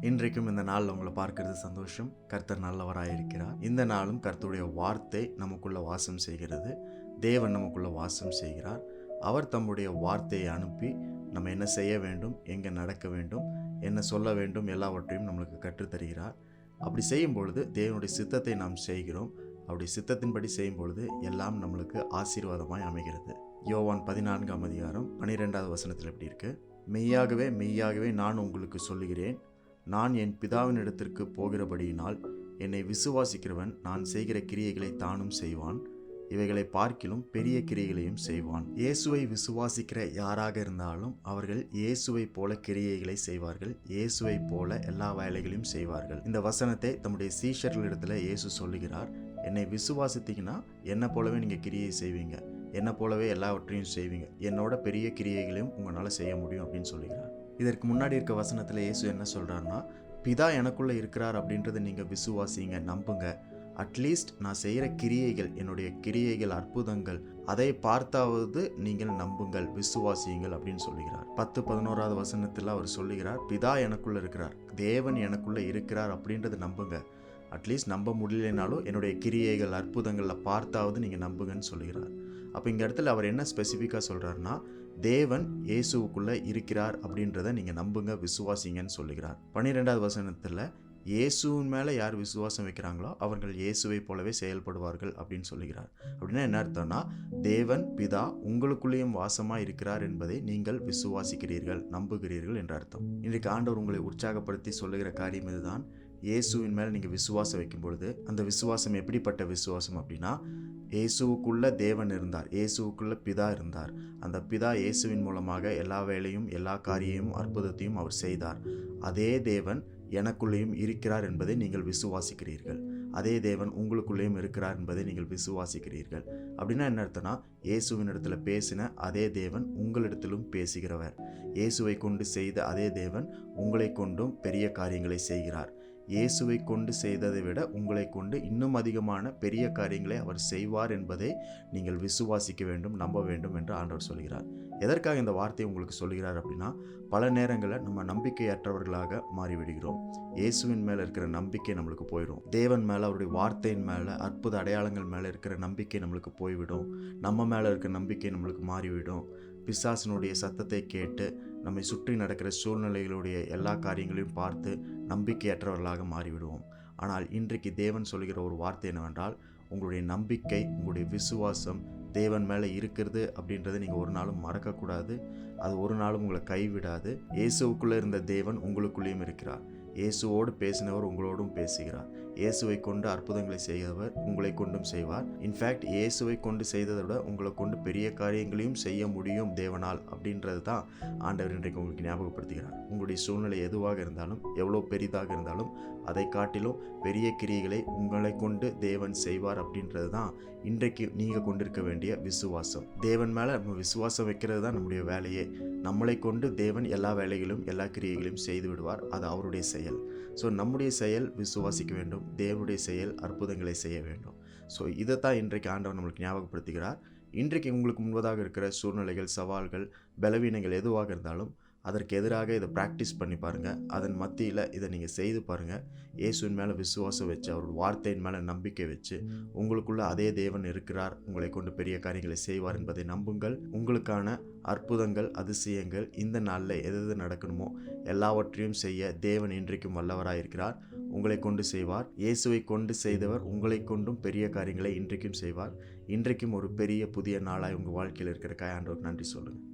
இன்றைக்கும் இந்த நாளில் உங்களை பார்க்கிறது சந்தோஷம். கர்த்தர் நல்லவராக இருக்கிறார். இந்த நாளும் கர்த்தருடைய வார்த்தை நமக்குள்ள வாசம் செய்கிறது. தேவன் நமக்குள்ள வாசம் செய்கிறார். அவர் தம்முடைய வார்த்தையை அனுப்பி நம்ம என்ன செய்ய வேண்டும், எங்கே நடக்க வேண்டும், என்ன சொல்ல வேண்டும், எல்லாவற்றையும் நம்மளுக்கு கற்றுத்தருகிறார். அப்படி செய்யும் பொழுது தேவனுடைய சித்தத்தை நாம் செய்கிறோம். அப்படி சித்தத்தின்படி செய்யும் பொழுது எல்லாம் நம்மளுக்கு ஆசீர்வாதமாய் அமைகிறது. யோவான் 14ஆம் அதிகாரம் 12வது வசனத்தில் எப்படி இருக்கு? மெய்யாகவே மெய்யாகவே நான் உங்களுக்கு சொல்லுகிறேன், நான் என் பிதாவின் இடத்திற்கு போகிறபடியினால் என்னை விசுவாசிக்கிறவன் நான் செய்கிற கிரியைகளை தானும் செய்வான், இவைகளை பார்க்கிலும் பெரிய கிரியைகளையும் செய்வான். இயேசுவை விசுவாசிக்கிற யாராக இருந்தாலும் அவர்கள் இயேசுவை போல கிரியைகளை செய்வார்கள். இயேசுவை போல எல்லா வேலைகளையும் செய்வார்கள். இந்த வசனத்தை தம்முடைய சீஷர்களிடத்துல இயேசு சொல்லுகிறார். என்னை விசுவாசித்தீங்கன்னா என்னை போலவே நீங்கள் கிரியை செய்வீங்க, என்னை போலவே எல்லாவற்றையும் செய்வீங்க, என்னோட பெரிய கிரியைகளையும் உங்களால் செய்ய முடியும் அப்படின்னு சொல்லுகிறார். இதற்கு முன்னாடி இருக்க வசனத்தில் இயேசு என்ன சொல்கிறாருன்னா, பிதா எனக்குள்ளே இருக்கிறார் அப்படின்றத நீங்கள் விசுவாசிங்க, நம்புங்க. அட்லீஸ்ட் நான் செய்கிற கிரியைகள், என்னுடைய கிரியைகள், அற்புதங்கள், அதை பார்த்தாவது நீங்கள் நம்புங்கள், விசுவாசியுங்கள் அப்படின்னு சொல்லுகிறார். 10-11வது வசனத்தில் அவர் சொல்லுகிறார், பிதா எனக்குள்ளே இருக்கிறார், தேவன் எனக்குள்ளே இருக்கிறார் அப்படின்றத நம்புங்க. அட்லீஸ்ட் நம்ப முடியலைனாலும் என்னுடைய கிரியைகள், அற்புதங்களில் பார்த்தாவது நீங்கள் நம்புங்கன்னு சொல்லுகிறார். அப்போ இந்த இடத்துல அவர் என்ன ஸ்பெசிஃபிக்காக சொல்கிறாருன்னா, தேவன் இயேசுவுக்குள்ளே இருக்கிறார் அப்படின்றத நீங்கள் நம்புங்க, விசுவாசிங்கன்னு சொல்லுகிறார். 12வது வசனத்தில் இயேசுவின் மேலே யார் விசுவாசம் வைக்கிறாங்களோ அவர்கள் இயேசுவை போலவே செயல்படுவார்கள் அப்படின்னு சொல்லுகிறார். அப்படின்னா என்ன அர்த்தம்னா, தேவன் பிதா உங்களுக்குள்ளேயும் வாசமாக இருக்கிறார் என்பதை நீங்கள் விசுவாசிக்கிறீர்கள், நம்புகிறீர்கள் என்ற அர்த்தம். இன்றைக்கு ஆண்டவர் உங்களை உற்சாகப்படுத்தி சொல்லுகிற காரியம் இதுதான். இயேசுவின் மேலே நீங்கள் விசுவாசம் வைக்கும் பொழுது அந்த விசுவாசம் எப்படிப்பட்ட விசுவாசம் அப்படின்னா, இயேசுவுக்குள்ள தேவன் இருந்தார், இயேசுவுக்குள்ள பிதா இருந்தார். அந்த பிதா இயேசுவின் மூலமாக எல்லா வேலையும், எல்லா காரியமும், அற்புதத்தையும் அவர் செய்தார். அதே தேவன் எனக்குள்ளேயும் இருக்கிறார் என்பதை நீங்கள் விசுவாசிக்கிறீர்கள். அதே தேவன் உங்களுக்குள்ளேயும் இருக்கிறார் என்பதை நீங்கள் விசுவாசிக்கிறீர்கள். அப்படின்னா என்ன அர்த்தம்னா, இயேசுவின் இடத்துல பேசின அதே தேவன் உங்களிடத்திலும் பேசுகிறவர். இயேசுவை கொண்டு செய்த அதே தேவன் உங்களை கொண்டும் பெரிய காரியங்களை செய்கிறார். இயேசுவை கொண்டு செய்ததை விட உங்களை கொண்டு இன்னும் அதிகமான பெரிய காரியங்களை அவர் செய்வார் என்பதை நீங்கள் விசுவாசிக்க வேண்டும், நம்ப வேண்டும் என்று ஆண்டவர் சொல்கிறார். எதற்காக இந்த வார்த்தையை உங்களுக்கு சொல்கிறார் அப்படின்னா, பல நேரங்களில் நம்ம நம்பிக்கையற்றவர்களாக மாறிவிடுகிறோம். இயேசுவின் மேலே இருக்கிற நம்பிக்கை நம்மளுக்கு போயிடும். தேவன் மேலே, அவருடைய வார்த்தையின் மேலே, அற்புத அடையாளங்கள் மேலே இருக்கிற நம்பிக்கை நம்மளுக்கு போய்விடும். நம்ம மேலே இருக்கிற நம்பிக்கை நம்மளுக்கு மாறிவிடும். பிசாசினுடைய சத்தத்தை கேட்டு நம்மை சுற்றி நடக்கிற சூழ்நிலைகளுடைய எல்லா காரியங்களையும் பார்த்து நம்பிக்கையற்றவர்களாக மாறிவிடுவோம். ஆனால் இன்றைக்கு தேவன் சொல்கிற ஒரு வார்த்தை என்னவென்றால், உங்களுடைய நம்பிக்கை, உங்களுடைய விசுவாசம் தேவன் மேலே இருக்கிறது அப்படின்றத நீங்கள் ஒரு நாளும் மறக்கக்கூடாது. அது ஒரு நாளும் உங்களை கைவிடாது. இயேசுவுக்குள்ளே இருந்த தேவன் உங்களுக்குள்ளேயும் இருக்கிறார். இயேசுவோடு பேசினவர் உங்களோடும் பேசுகிறார். இயேசுவை கொண்டு அற்புதங்களை செய்தவர் உங்களை கொண்டும் செய்வார். இன்ஃபேக்ட் இயேசுவை கொண்டு செய்ததை விட உங்களை கொண்டு பெரிய காரியங்களையும் செய்ய முடியும் தேவனால் அப்படின்றது தான் ஆண்டவர் இன்றைக்கு உங்களுக்கு ஞாபகப்படுத்துகிறார். உங்களுடைய சூழ்நிலை எதுவாக இருந்தாலும், எவ்வளோ பெரிதாக இருந்தாலும், அதை காட்டிலும் பெரிய கிரியைகளை உங்களை கொண்டு தேவன் செய்வார் அப்படின்றது தான் இன்றைக்கு நீங்கள் கொண்டிருக்க வேண்டிய விசுவாசம். தேவன் மேலே நம்ம விசுவாசம் வைக்கிறது தான் நம்முடைய வேலையே. நம்மளை கொண்டு தேவன் எல்லா வேலைகளும், எல்லா கிரியைகளையும் செய்து விடுவார். அது அவருடைய செயல். ஸோ நம்முடைய செயல் விசுவாசிக்க வேண்டும், தேவனுடைய செயல் அற்புதங்களை செய்ய வேண்டும். ஸோ இதைத்தான் இன்றைக்கு ஆண்டவர் நம்மளுக்கு ஞாபகப்படுத்துகிறார். இன்றைக்கு உங்களுக்கு முன்பதாக இருக்கிற சூழ்நிலைகள், சவால்கள், பலவீனங்கள் எதுவாக இருந்தாலும் அதற்கு எதிராக இதை ப்ராக்டிஸ் பண்ணி பாருங்கள். அதன் மத்தியில் இதை நீங்கள் செய்து பாருங்கள். இயேசுவின் மேலே விசுவாசம் வச்சு, அவருடைய வார்த்தையின் மேலே நம்பிக்கை வச்சு, உங்களுக்குள்ள அதே தேவன் இருக்கிறார், உங்களை கொண்டு பெரிய காரியங்களை செய்வார் என்பதை நம்புங்கள். உங்களுக்கான அற்புதங்கள், அதிசயங்கள் இந்த நாளில் எது நடக்கணுமோ எல்லாவற்றையும் செய்ய தேவன் இன்றைக்கும் வல்லவராக இருக்கிறார். உங்களை கொண்டு செய்வார். இயேசுவை கொண்டு செய்தவர் உங்களை கொண்டும் பெரிய காரியங்களை இன்றைக்கும் செய்வார். இன்றைக்கும் ஒரு பெரிய புதிய நாளாய் உங்கள் வாழ்க்கையில் இருக்கிற ஆண்டவருக்கு நன்றி சொல்லுங்கள்.